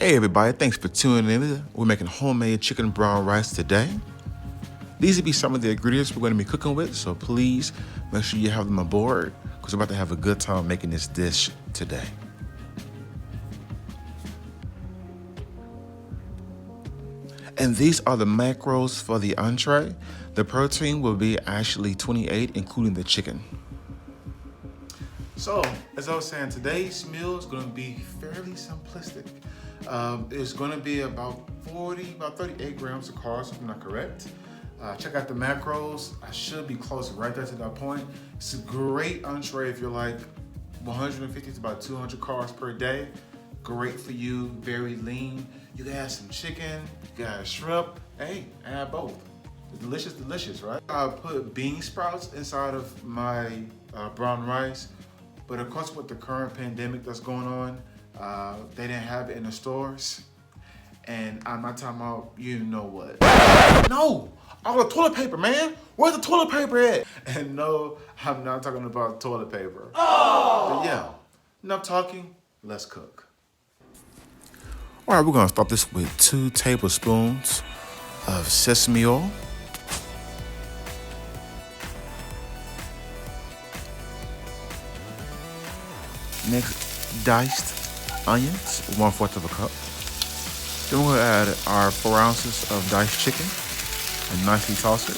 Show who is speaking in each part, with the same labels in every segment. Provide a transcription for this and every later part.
Speaker 1: Hey everybody, thanks for tuning in. We're making homemade chicken brown rice today. These will be some of the ingredients we're going to be cooking with, so please make sure you have them aboard because we're about to have a good time making this dish today. And these are the macros for the entree. The protein will be actually 28, including the chicken. So, as I was saying, today's meal is going to be fairly simplistic. It's going to be about 38 grams of carbs, if I'm not correct. Check out the macros. I should be close right there to that point. It's a great entree if you're like 150 to about 200 carbs per day. Great for you, very lean. You can add some chicken, you can add shrimp. Hey, add both. Delicious, delicious, right? I put bean sprouts inside of my brown rice. But of course, with the current pandemic that's going on, they didn't have it in the stores. And I'm not talking about, you know what. No, all the toilet paper, man. Where's the toilet paper at? And no, I'm not talking about toilet paper. Oh! But yeah, enough talking, let's cook. All right, we're gonna start this with 2 tablespoons of sesame oil. Next, diced onions, 1/4 of a cup. Then we're gonna add our 4 ounces of diced chicken and nicely toss it.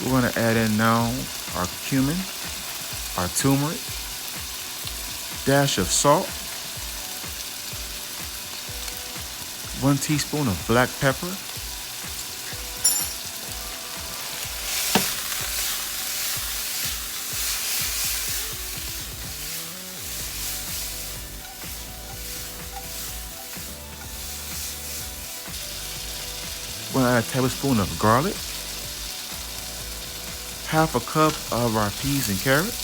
Speaker 1: We're gonna add in now our cumin, our turmeric, dash of salt, 1 teaspoon of black pepper, we're gonna add a tablespoon of garlic, 1/2 cup of our peas and carrots,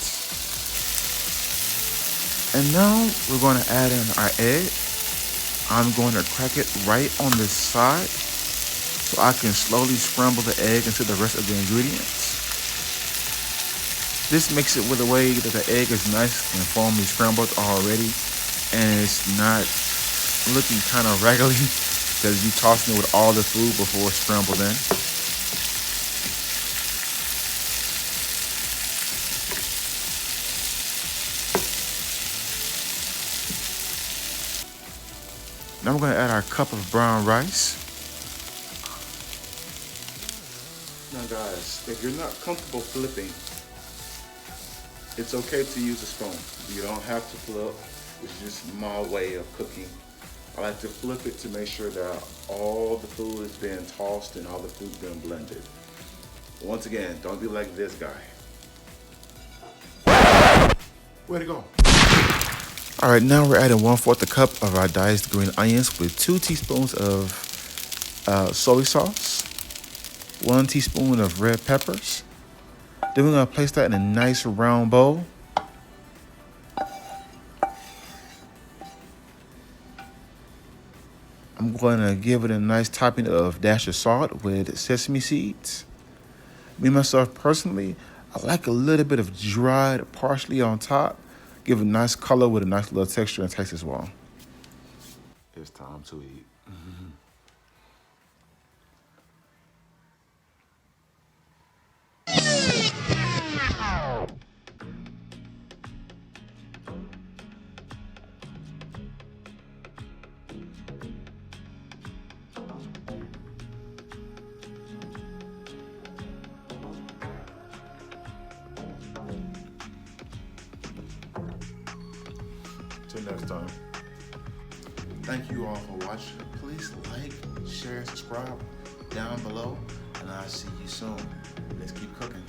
Speaker 1: and now we're going to add in our egg. I'm going to crack it right on this side so I can slowly scramble the egg into the rest of the ingredients. This makes it with a way that the egg is nice and firmly scrambled already, and it's not looking kind of raggedy because you're tossing it with all the food before it's scrambled in. Now we're gonna add our cup of brown rice. Now guys, if you're not comfortable flipping, it's okay to use a spoon. You don't have to flip, it's just my way of cooking. I like to flip it to make sure that all the food is being tossed and all the food's being blended. Once again, don't be like this guy. Way to go. All right, now we're adding 1/4 cup of our diced green onions with 2 teaspoons of soy sauce, 1 teaspoon of red peppers. Then we're gonna place that in a nice round bowl. I'm gonna give it a nice topping of dash of salt with sesame seeds. Me, myself, personally, I like a little bit of dried parsley on top. Give a nice color with a nice little texture and taste as well. It's time to eat. Till next time. Thank you all for watching. Please like, share, subscribe down below, and I'll see you soon. Let's keep cooking.